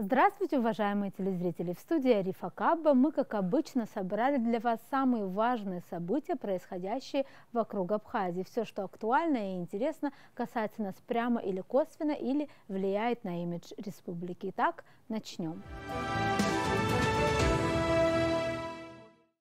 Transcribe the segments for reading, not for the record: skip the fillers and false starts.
Здравствуйте, уважаемые телезрители! В студии Арифа Кабба мы, как обычно, собрали для вас самые важные события, происходящие вокруг Абхазии. Все, что актуально и интересно, касается нас прямо или косвенно, или влияет на имидж республики. Итак, начнем.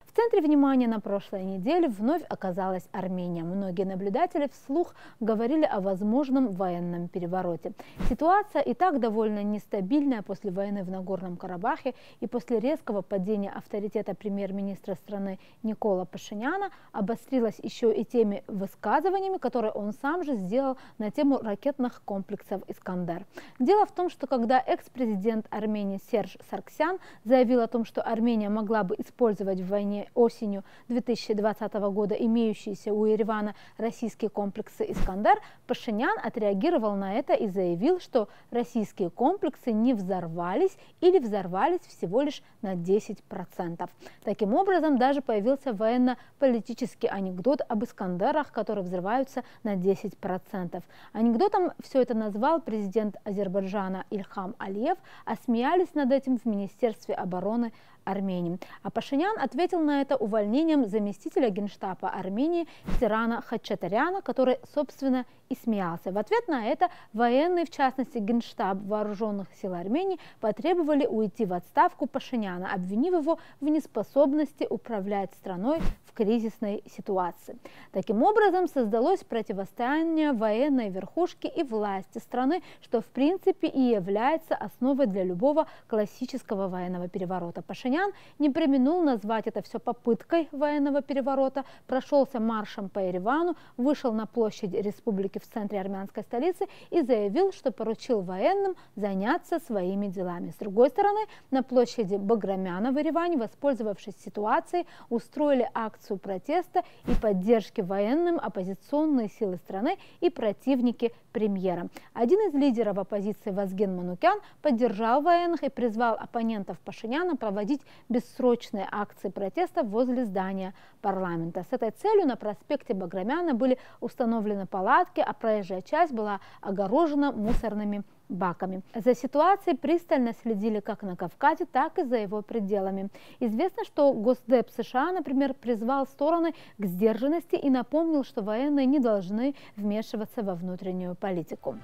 В центре внимания на прошлой неделе вновь оказалась Армения. Многие наблюдатели вслух говорили о возможном военном перевороте. Ситуация и так довольно нестабильная после войны в Нагорном Карабахе и после резкого падения авторитета премьер-министра страны Никола Пашиняна обострилась еще и теми высказываниями, которые он сам же сделал на тему ракетных комплексов «Искандер». Дело в том, что когда экс-президент Армении Серж Саргсян заявил о том, что Армения могла бы использовать в войне осенью 2020 года имеющиеся у Еревана российские комплексы «Искандер», Пашинян отреагировал на это и заявил, что российские комплексы не взорвались или взорвались всего лишь на 10%. Таким образом, даже появился военно-политический анекдот об «Искандерах», которые взрываются на 10%. Анекдотом все это назвал президент Азербайджана Ильхам Алиев, а смеялись над этим в Министерстве обороны Армении. А Пашинян ответил на это увольнением заместителя генштаба Армении Тирана Хачатаряна, который, собственно, и смеялся. В ответ на это военные, в частности генштаб вооруженных сил Армении, потребовали уйти в отставку Пашиняна, обвинив его в неспособности управлять страной в кризисной ситуации. Таким образом, создалось противостояние военной верхушки и власти страны, что в принципе и является основой для любого классического военного переворота. Пашинян не преминул назвать это все попыткой военного переворота, прошелся маршем по Еревану, вышел на площадь республики в центре армянской столицы и заявил, что поручил военным заняться своими делами. С другой стороны, на площади Баграмяна в Ереване, воспользовавшись ситуацией, устроили акцию протеста и поддержки военным оппозиционные силы страны и противники премьера. Один из лидеров оппозиции Вазген Манукян поддержал военных и призвал оппонентов Пашиняна проводить бессрочные акции протеста возле здания парламента. С этой целью на проспекте Баграмяна были установлены палатки, а проезжая часть была огорожена мусорными баками. За ситуацией пристально следили как на Кавказе, так и за его пределами. Известно, что Госдеп США, например, призвал стороны к сдержанности и напомнил, что военные не должны вмешиваться во внутреннюю политику.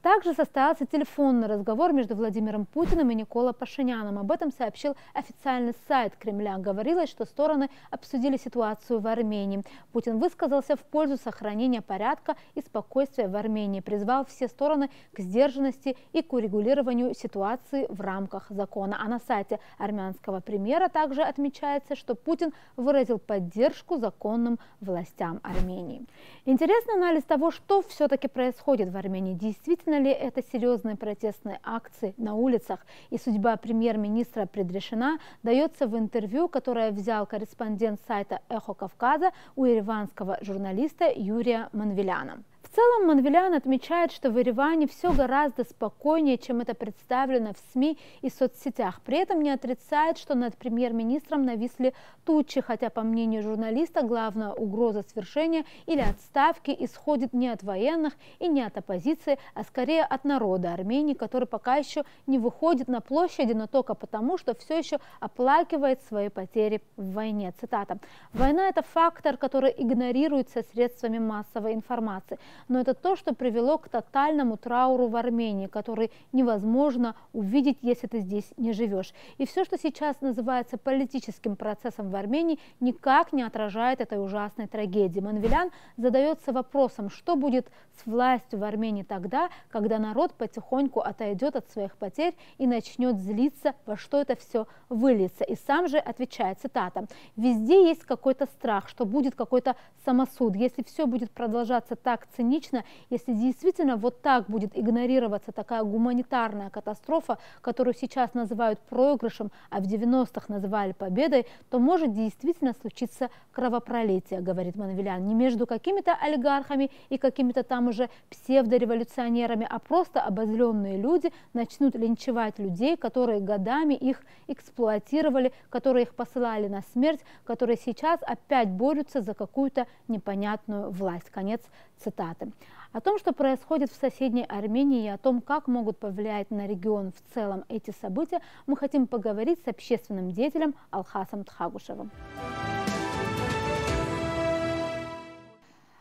Также состоялся телефонный разговор между Владимиром Путиным и Никола Пашиняном. Об этом сообщил официальный сайт Кремля. Говорилось, что стороны обсудили ситуацию в Армении. Путин высказался в пользу сохранения порядка и спокойствия в Армении, призвал все стороны к сдержанности и к урегулированию ситуации в рамках закона. А на сайте армянского премьера также отмечается, что Путин выразил поддержку законным властям Армении. Интересный анализ того, что все-таки происходит в Армении. Действительно ли это серьезные протестные акции на улицах и судьба премьер-министра предрешена, дается в интервью, которое взял корреспондент сайта «Эхо Кавказа» у ереванского журналиста Юрия Манвеляна. В целом Манвелян отмечает, что в Ереване все гораздо спокойнее, чем это представлено в СМИ и соцсетях. При этом не отрицает, что над премьер-министром нависли тучи, хотя, по мнению журналиста, главная угроза свершения или отставки исходит не от военных и не от оппозиции, а скорее от народа Армении, который пока еще не выходит на площади, но только потому, что все еще оплакивает свои потери в войне. Цитата. «Война – это фактор, который игнорируется средствами массовой информации. Но это то, что привело к тотальному трауру в Армении, который невозможно увидеть, если ты здесь не живешь. И все, что сейчас называется политическим процессом в Армении, никак не отражает этой ужасной трагедии». Манвелян задается вопросом, что будет с властью в Армении тогда, когда народ потихоньку отойдет от своих потерь и начнет злиться, во что это все выльется. И сам же отвечает, цитата, «Везде есть какой-то страх, что будет какой-то самосуд. Если все будет продолжаться так цинично, если действительно вот так будет игнорироваться такая гуманитарная катастрофа, которую сейчас называют проигрышем, а в 90-х называли победой, то может действительно случиться кровопролитие», говорит Манвелян, не между какими-то олигархами и какими-то там уже псевдореволюционерами, а просто обозленные люди начнут линчевать людей, которые годами их эксплуатировали, которые их посылали на смерть, которые сейчас опять борются за какую-то непонятную власть. Конец цитаты. О том, что происходит в соседней Армении и о том, как могут повлиять на регион в целом эти события, мы хотим поговорить с общественным деятелем Алхасом Тхагушевым.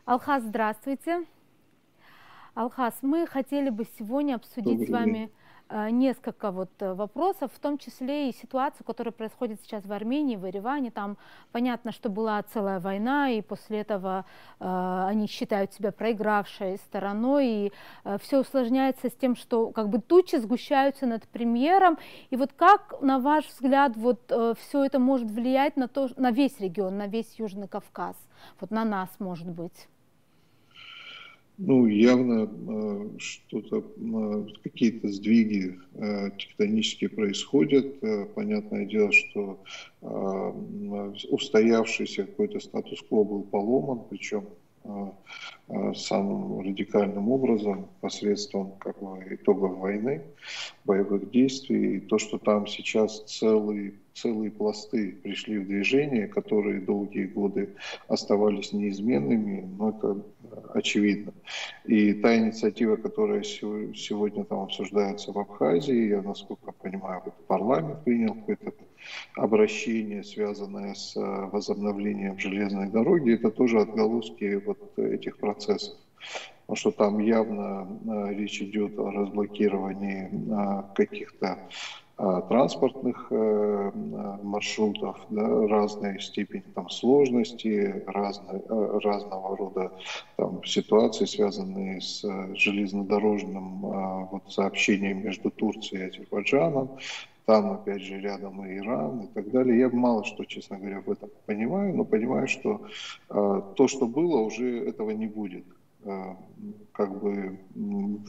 Алхас, здравствуйте. Алхас, мы хотели бы сегодня обсудить с вами несколько вопросов, в том числе и ситуацию, которая происходит сейчас в Армении, в Ереване. Там понятно, что была целая война, и после этого они считают себя проигравшей стороной, и все усложняется с тем, что как бы тучи сгущаются над премьером. И вот как, на ваш взгляд, все это может влиять на весь регион, на весь Южный Кавказ, на нас, может быть? Ну, явно какие-то сдвиги тектонические происходят. Понятное дело, что устоявшийся какой-то статус-кво был поломан, причем самым радикальным образом посредством итогов войны, боевых действий. И то, что там сейчас целые пласты пришли в движение, которые долгие годы оставались неизменными, это очевидно. И та инициатива, которая сегодня там обсуждается в Абхазии, я, насколько понимаю, парламент принял какое-то обращение, связанное с возобновлением железной дороги, это тоже отголоски этих процессов. Потому что там явно речь идет о разблокировании каких-то транспортных маршрутов, разной степени сложности, разного рода ситуации, связанные с железнодорожным сообщением между Турцией и Азербайджаном. Там, опять же, рядом и Иран и так далее. Я мало что, честно говоря, в этом понимаю, но понимаю, что то, что было, уже этого не будет. В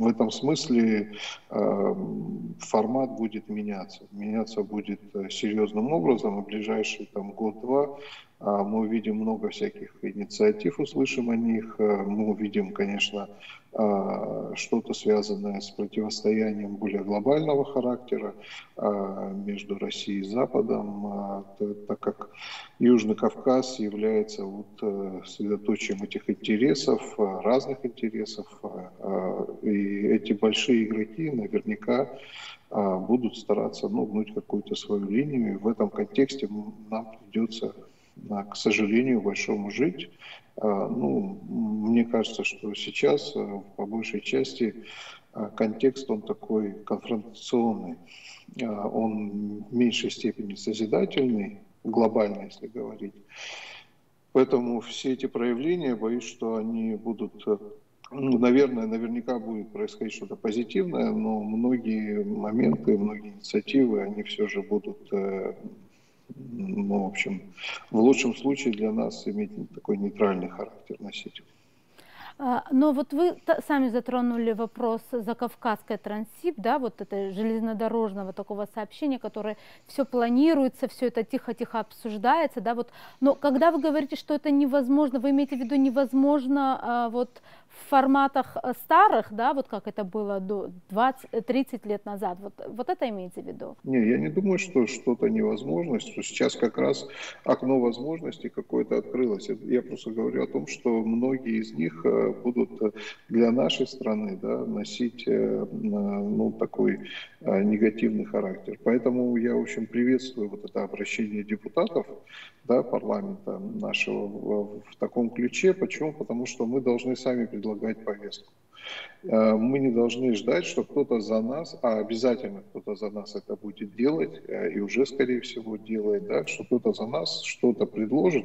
этом смысле формат будет меняться. Меняться будет серьезным образом. В ближайший год-два мы увидим много всяких инициатив, услышим о них. Мы увидим, конечно, что-то связанное с противостоянием более глобального характера между Россией и Западом, так как Южный Кавказ является средоточием этих интересов, разных интересов, и эти большие игроки наверняка будут стараться гнуть какую-то свою линию, и в этом контексте нам придется, к сожалению, большому жить. Мне кажется, что сейчас по большей части контекст он такой конфронтационный, он в меньшей степени созидательный, глобально, если говорить. Поэтому все эти проявления, боюсь, что они будут, наверняка будет происходить что-то позитивное, но многие моменты, многие инициативы, они все же будут, в лучшем случае для нас иметь такой нейтральный характер носить. Но вы сами затронули вопрос Закавказской Транссиб, это железнодорожного такого сообщения, которое все планируется, все это тихо-тихо обсуждается, но когда вы говорите, что это невозможно, вы имеете в виду невозможно в форматах старых, как это было до 20-30 лет назад, это имеете в виду? Не, я не думаю, что что-то невозможно, что сейчас как раз окно возможностей какое-то открылось. Я просто говорю о том, что многие из них будут для нашей страны носить такой негативный характер. Поэтому я очень приветствую это обращение депутатов парламента нашего в таком ключе. Почему? Потому что мы должны сами предлагать повестку. Мы не должны ждать, что кто-то за нас, а обязательно кто-то за нас это будет делать, и уже, скорее всего, делает, что кто-то за нас что-то предложит,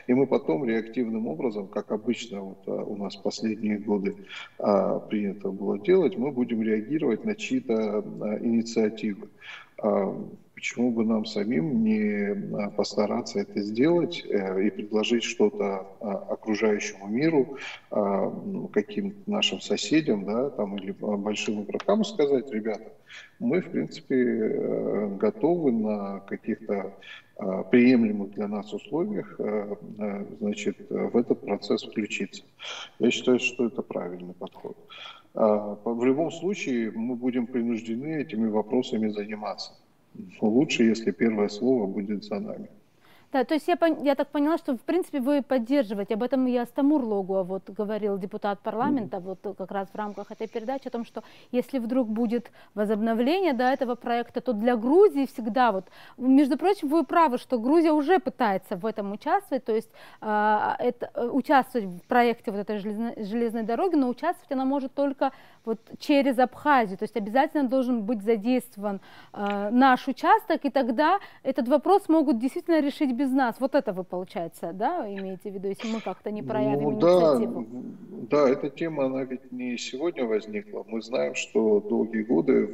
и мы потом реактивным образом, как обычно у нас последние годы принято было делать, мы будем реагировать на чьи-то инициативы. Почему бы нам самим не постараться это сделать и предложить что-то окружающему миру, каким-то нашим соседям, или большим игрокам, сказать: ребята, мы, в принципе, готовы на каких-то приемлемых для нас условиях, в этот процесс включиться. Я считаю, что это правильный подход. В любом случае мы будем принуждены этими вопросами заниматься. Но лучше, если первое слово будет за нами. Да, то есть я так поняла, что в принципе вы поддерживаете, об этом я Стамур-Логуа вот говорил, депутат парламента, вот как раз в рамках этой передачи, о том, что если вдруг будет возобновление, да, этого проекта, то для Грузии всегда вот, между прочим, вы правы, что Грузия уже пытается в этом участвовать, то есть участвовать в проекте вот этой железной дороги, но участвовать она может только вот через Абхазию, то есть обязательно должен быть задействован наш участок, и тогда этот вопрос могут действительно решить без нас. Вот это вы, получается, да, имеете в виду, если мы как-то не проявим инициативу? Да, эта тема, она ведь не сегодня возникла. Мы знаем, что долгие годы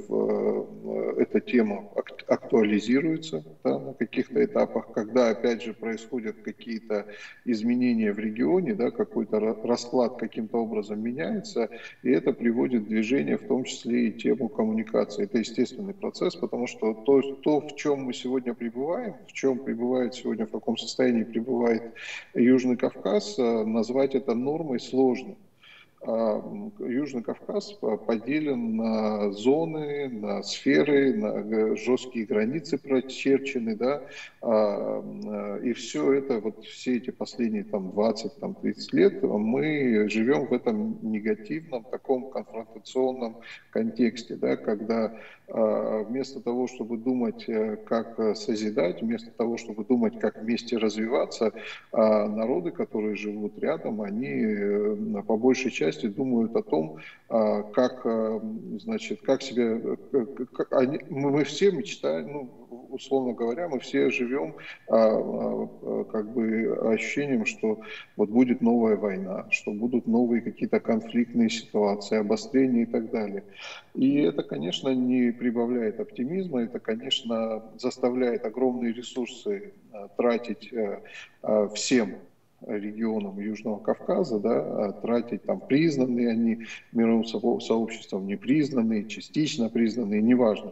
эта тема актуализируется, да, на каких-то этапах, когда, опять же, происходят какие-то изменения в регионе, да, какой-то расклад каким-то образом меняется, и это приводит в движение, в том числе и тему коммуникации. Это естественный процесс, потому что то, в чем мы сегодня пребываем, в чем пребывает сегодня, в каком состоянии пребывает Южный Кавказ, назвать это нормой сложно. Южный Кавказ поделен на зоны, на сферы, на жесткие границы прочерчены, да, и все это, вот все эти последние там 20-30 лет мы живем в этом негативном, таком конфронтационном контексте, да, когда вместо того, чтобы думать, как созидать, вместо того, чтобы думать, как вместе развиваться, народы, которые живут рядом, они по большей части думают о том, как, значит, как себя, мы все мечтаем, ну, условно говоря, мы все живем как бы ощущением, что вот будет новая война, что будут новые какие-то конфликтные ситуации, обострения и так далее. И это, конечно, не прибавляет оптимизма, это, конечно, заставляет огромные ресурсы тратить всем регионам Южного Кавказа, да, тратить там признанные они мировым сообществом, непризнанные, частично признанные, неважно.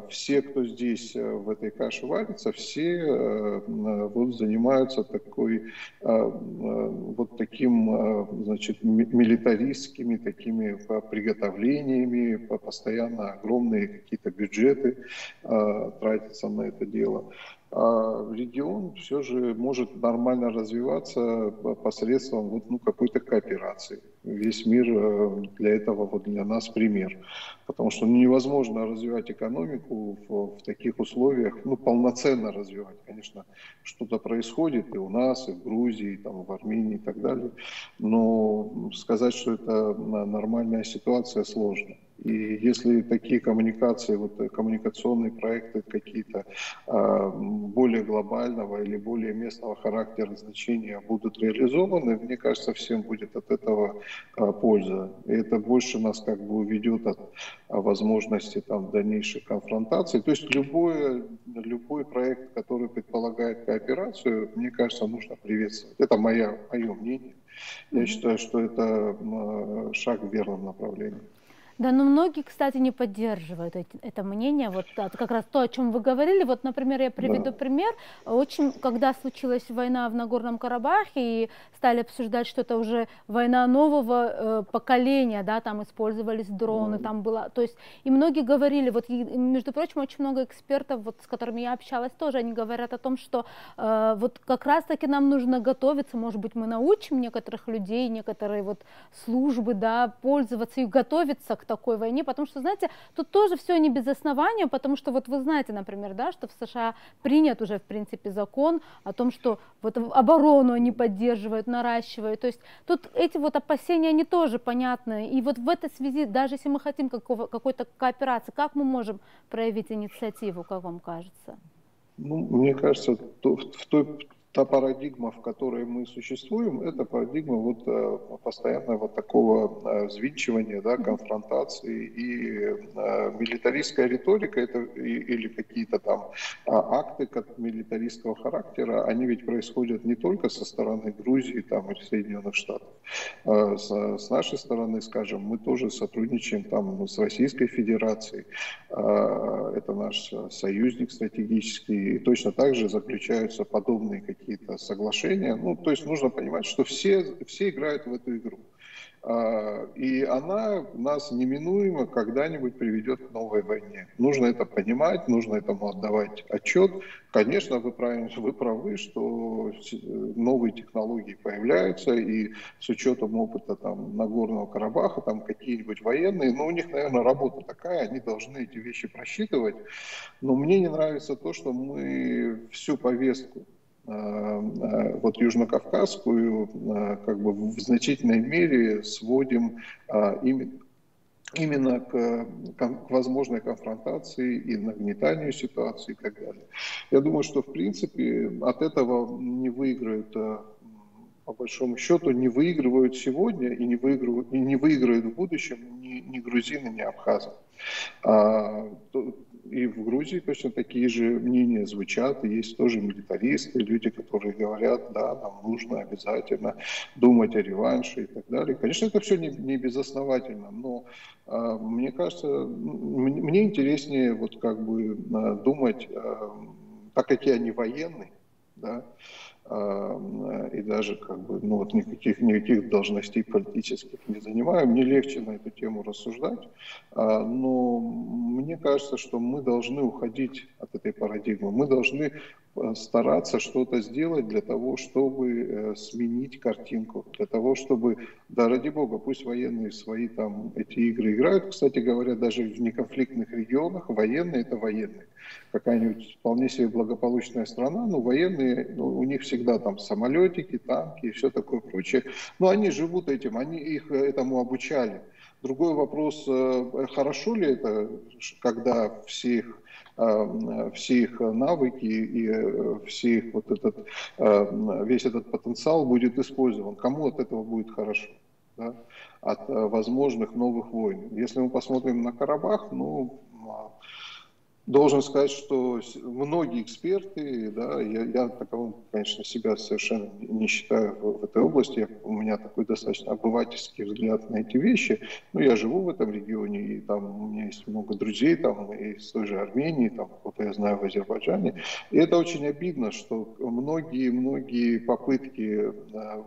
Все, кто здесь в этой каше варится, все вот занимаются вот таким, значит, милитаристскими такими приготовлениями, постоянно огромные какие-то бюджеты тратятся на это дело. А регион все же может нормально развиваться посредством вот, ну, какой-то кооперации. Весь мир для этого, вот для нас пример. Потому что невозможно развивать экономику в таких условиях, ну, полноценно развивать. Конечно, что-то происходит и у нас, и в Грузии, и там, в Армении и так далее. Но сказать, что это нормальная ситуация, сложно. И если такие коммуникации, вот коммуникационные проекты какие-то более глобального или более местного характера значения будут реализованы, мне кажется, всем будет от этого польза. И это больше нас как бы уведет от возможности там дальнейших конфронтаций. То есть любой проект, который предполагает кооперацию, мне кажется, нужно приветствовать. Это мое мнение. Я считаю, что это шаг в верном направлении. Да, но многие, кстати, не поддерживают это мнение. Вот как раз то, о чем вы говорили. Вот, например, я приведу пример. Когда случилась война в Нагорном Карабахе и стали обсуждать, что это уже война нового поколения, да, там использовались дроны, там было, то есть, и многие говорили, вот, между прочим, очень много экспертов, вот, с которыми я общалась тоже, они говорят о том, что вот как раз-таки нам нужно готовиться, может быть, мы научим некоторых людей, некоторые вот службы, да, пользоваться и готовиться к такой войне, потому что, знаете, тут тоже все не без основания, потому что вот вы знаете, например, да, что в США принят уже, в принципе, закон о том, что вот оборону они поддерживают, наращивают, то есть тут эти вот опасения, они тоже понятны, и вот в этой связи, даже если мы хотим какой-то кооперации, как мы можем проявить инициативу, как вам кажется? Ну, мне кажется, та парадигма, в которой мы существуем, это парадигма вот постоянного вот такого взвинчивания, да, конфронтации, и милитаристская риторика это, или какие-то там акты милитаристского характера, они ведь происходят не только со стороны Грузии там, или Соединенных Штатов. С нашей стороны, скажем, мы тоже сотрудничаем там с Российской Федерацией, это наш союзник стратегический, и точно так же заключаются подобные какие-то соглашения. Ну, то есть нужно понимать, что все играют в эту игру. И она нас неминуемо когда-нибудь приведет к новой войне. Нужно это понимать, нужно этому отдавать отчет. Конечно, вы правы, что новые технологии появляются, и с учетом опыта там, Нагорного Карабаха, там какие-нибудь военные, у них, наверное, работа такая, они должны эти вещи просчитывать. Но мне не нравится то, что мы всю повестку вот южнокавказскую как бы в значительной мере сводим именно к возможной конфронтации и нагнетанию ситуации и так далее. Я думаю, что в принципе от этого не выиграют, по большому счету, не выигрывают сегодня и не выиграют в будущем ни грузины, ни абхазы. И в Грузии точно такие же мнения звучат, и есть тоже милитаристы, люди, которые говорят, да, нам нужно обязательно думать о реванше и так далее. Конечно, это все не безосновательно, но мне кажется, мне интереснее вот как бы думать, так как я не военный, да, и даже как бы, вот никаких должностей политических не занимаю, мне легче на эту тему рассуждать, но мне кажется, что мы должны уходить от этой парадигмы, мы должны стараться что-то сделать для того, чтобы сменить картинку, для того, чтобы, да ради бога, пусть военные свои там эти игры играют, кстати говоря, даже в неконфликтных регионах военные это военные. Какая-нибудь вполне себе благополучная страна, но военные, у них всегда там самолетики, танки и все такое прочее. Но они живут этим, они их этому обучали. Другой вопрос, хорошо ли это, когда все их навыки и весь этот потенциал будет использован. Кому от этого будет хорошо? Да? От возможных новых войн. Если мы посмотрим на Карабах, должен сказать, что многие эксперты, да, я таковым, конечно, себя совершенно не считаю в этой области, у меня такой достаточно обывательский взгляд на эти вещи, но я живу в этом регионе, и там у меня есть много друзей, там из той же Армении, там кто-то я знаю в Азербайджане, и это очень обидно, что многие попытки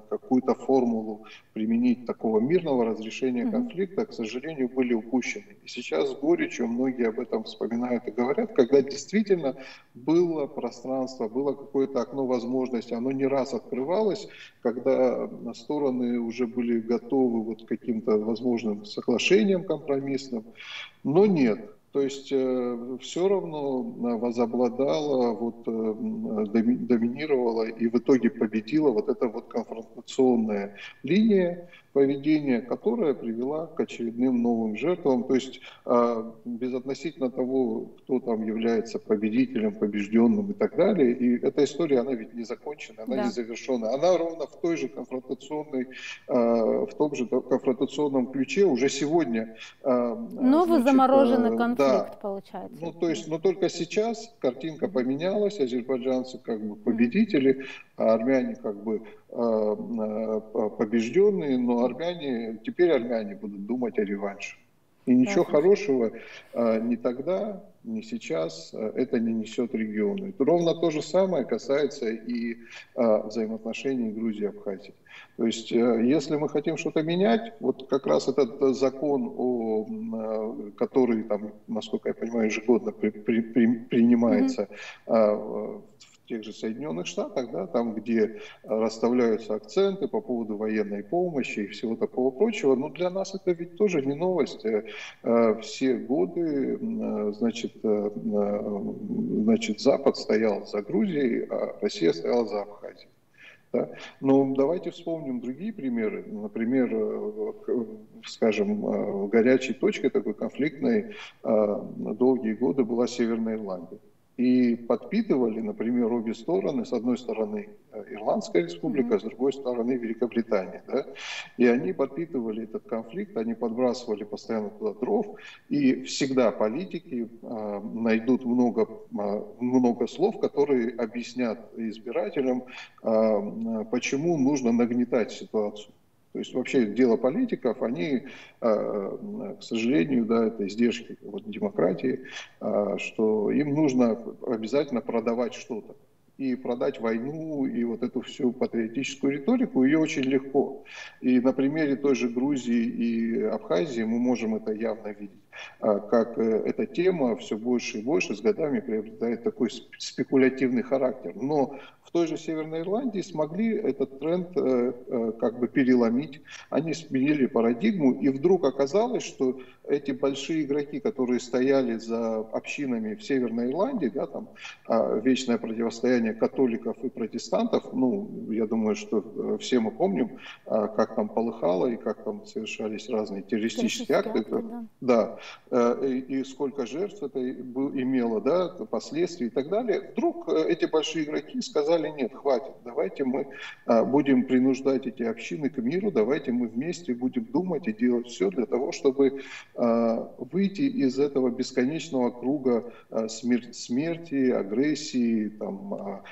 какую-то формулу применить такого мирного разрешения конфликта, к сожалению, были упущены. И сейчас с горечью многие об этом вспоминают и говорят, когда действительно было пространство, было какое-то окно возможности, оно не раз открывалось, когда стороны уже были готовы вот к каким-то возможным соглашениям компромиссным, но нет. То есть все равно возобладала, доминировала и в итоге победила вот эта вот конфронтационная линия поведения, которая привела к очередным новым жертвам. То есть безотносительно того, кто там является победителем, побежденным и так далее. И эта история, она ведь не закончена, она не завершена. Она ровно в той же конфронтационной, в том же конфронтационном ключе уже сегодня. Новый замороженный конфликт получается. То есть, но только сейчас картинка поменялась, азербайджанцы как бы победители, а армяне как бы побежденные, но теперь армяне будут думать о реванше. И ничего хорошего ни тогда, ни сейчас это не несет региону. Ровно то же самое касается и взаимоотношений Грузии и Абхазии. То есть, если мы хотим что-то менять, вот как раз этот закон, который, там, насколько я понимаю, ежегодно принимается в тех же Соединенных Штатах, да, там, где расставляются акценты по поводу военной помощи и всего такого прочего, но для нас это ведь тоже не новость. Все годы, значит, Запад стоял за Грузией, а Россия стояла за Абхазией. Да? Но давайте вспомним другие примеры. Например, скажем, горячей точкой такой конфликтной долгие годы была Северная Ирландия. И подпитывали, например, обе стороны, с одной стороны Ирландская республика, с другой стороны Великобритания. Да? И они подпитывали этот конфликт, они подбрасывали постоянно туда дров, и всегда политики найдут много слов, которые объяснят избирателям, почему нужно нагнетать ситуацию. То есть вообще дело политиков, они, к сожалению, да, это издержки демократии, что им нужно обязательно продавать что-то. и продать войну, и вот эту всю патриотическую риторику, ее очень легко. И на примере той же Грузии и Абхазии мы можем это явно видеть, как эта тема все больше и больше с годами приобретает такой спекулятивный характер. Но в той же Северной Ирландии смогли этот тренд как бы переломить. Они сменили парадигму, и вдруг оказалось, что эти большие игроки, которые стояли за общинами в Северной Ирландии, да, там вечное противостояние католиков и протестантов, ну, я думаю, что все мы помним, как там полыхало и как там совершались разные террористические акты. Да. И сколько жертв это имело, да, последствий и так далее. Вдруг эти большие игроки сказали: нет, хватит, давайте мы будем принуждать эти общины к миру, давайте мы вместе будем думать и делать все для того, чтобы выйти из этого бесконечного круга смерти, агрессии там,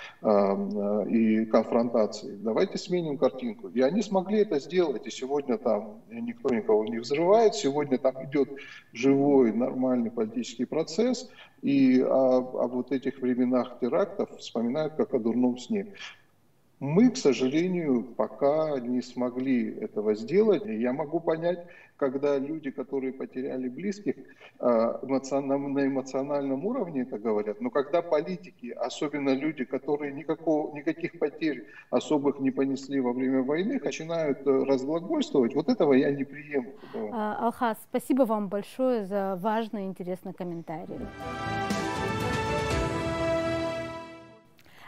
и конфронтации. Давайте сменим картинку. И они смогли это сделать, и сегодня там никто никого не взрывает, сегодня там идет живой, нормальный политический процесс, и о вот этих временах терактов вспоминают как о дурном сне. Мы, к сожалению, пока не смогли этого сделать. Я могу понять, когда люди, которые потеряли близких, на эмоциональном уровне это говорят, но когда политики, особенно люди, которые никаких потерь особых не понесли во время войны, начинают разглагольствовать, вот этого я не приемлю. Алхас, спасибо вам большое за важный и интересный комментарий.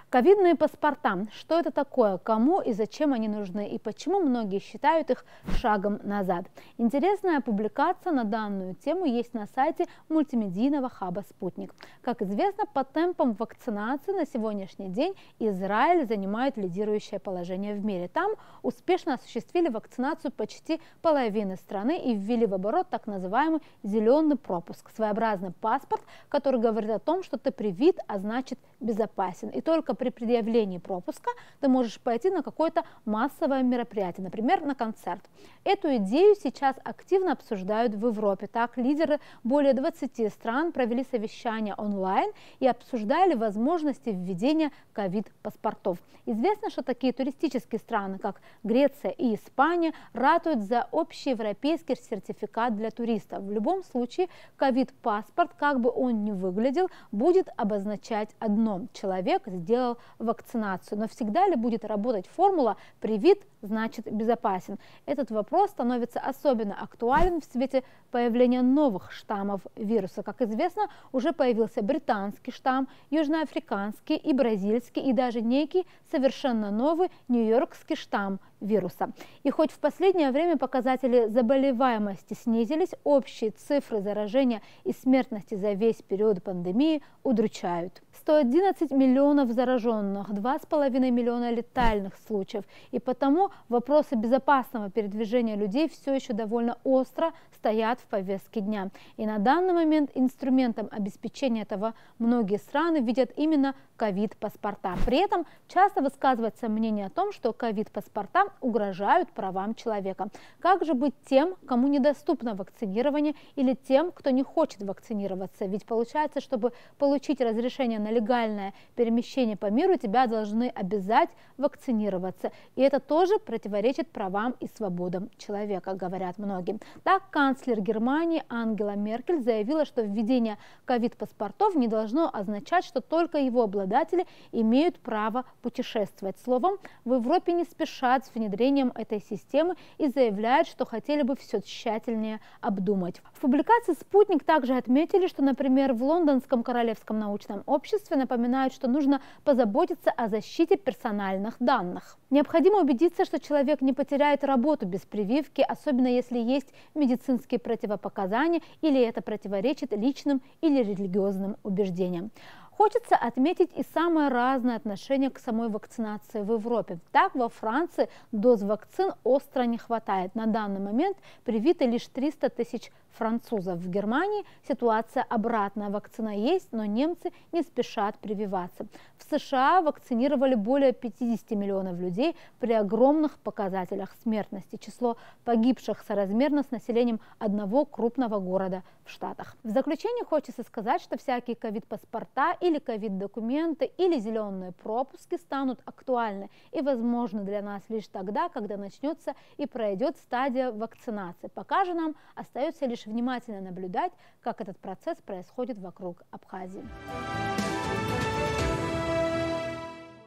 Ковидные паспорта. Что это такое, кому и зачем они нужны, и почему многие считают их шагом назад? Интересная публикация на данную тему есть на сайте мультимедийного хаба «Спутник». Как известно, по темпам вакцинации на сегодняшний день Израиль занимает лидирующее положение в мире. Там успешно осуществили вакцинацию почти половины страны и ввели в оборот так называемый зеленый пропуск. Своеобразный паспорт, который говорит о том, что ты привит, а значит безопасен. И только при предъявлении пропуска ты можешь пойти на какое-то массовое мероприятие, например, на концерт. Эту идею сейчас активно обсуждают в Европе. Так, лидеры более 20 стран провели совещание онлайн и обсуждали возможности введения ковид-паспортов. Известно, что такие туристические страны, как Греция и Испания, ратуют за общий европейский сертификат для туристов. В любом случае, ковид-паспорт, как бы он ни выглядел, будет обозначать одно: человек сделал вакцинацию. Но всегда ли будет работать формула «привит, значит безопасен»? Этот вопрос становится особенно актуален в свете появления новых штаммов вируса. Как известно, уже появился британский штамм, южноафриканский и бразильский, и даже некий совершенно новый нью-йоркский штамм вируса. И хоть в последнее время показатели заболеваемости снизились, общие цифры заражения и смертности за весь период пандемии удручают. 111 миллионов зараженных, 2,5 миллиона летальных случаев. И потому вопросы безопасного передвижения людей все еще довольно остро стоят в повестке дня. И на данный момент инструментом обеспечения этого многие страны видят именно ковид-паспорта. При этом часто высказывается мнение о том, что ковид-паспорта угрожают правам человека. Как же быть тем, кому недоступно вакцинирование, или тем, кто не хочет вакцинироваться? Ведь получается, чтобы получить разрешение на легальное перемещение по миру, тебя должны обязать вакцинироваться. И это тоже противоречит правам и свободам человека, говорят многие. Так, канцлер Германии Ангела Меркель заявила, что введение ковид-паспортов не должно означать, что только его обладатели имеют право путешествовать. Словом, в Европе не спешат с внедрением этой системы и заявляют, что хотели бы все тщательнее обдумать. В публикации «Спутник» также отметили, что, например, в Лондонском Королевском научном обществе напоминают, что нужно позаботиться о защите персональных данных. Необходимо убедиться, что человек не потеряет работу без прививки, особенно если есть медицинские противопоказания или это противоречит личным или религиозным убеждениям. Хочется отметить и самое разное отношение к самой вакцинации в Европе. Так, во Франции доз вакцин остро не хватает. На данный момент привиты лишь 300 тысяч французов. В Германии ситуация обратная. Вакцина есть, но немцы не спешат прививаться. В США вакцинировали более 50 миллионов людей при огромных показателях смертности. Число погибших соразмерно с населением одного крупного города в Штатах. В заключение хочется сказать, что всякие ковид-паспорта или ковид-документы или зеленые пропуски станут актуальны и возможны для нас лишь тогда, когда начнется и пройдет стадия вакцинации. Пока же нам остается лишь внимательно наблюдать, как этот процесс происходит вокруг Абхазии.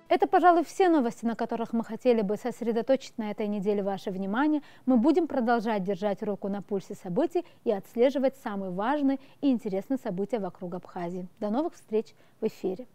Это, пожалуй, все новости, на которых мы хотели бы сосредоточить на этой неделе ваше внимание. Мы будем продолжать держать руку на пульсе событий и отслеживать самые важные и интересные события вокруг Абхазии. До новых встреч в эфире.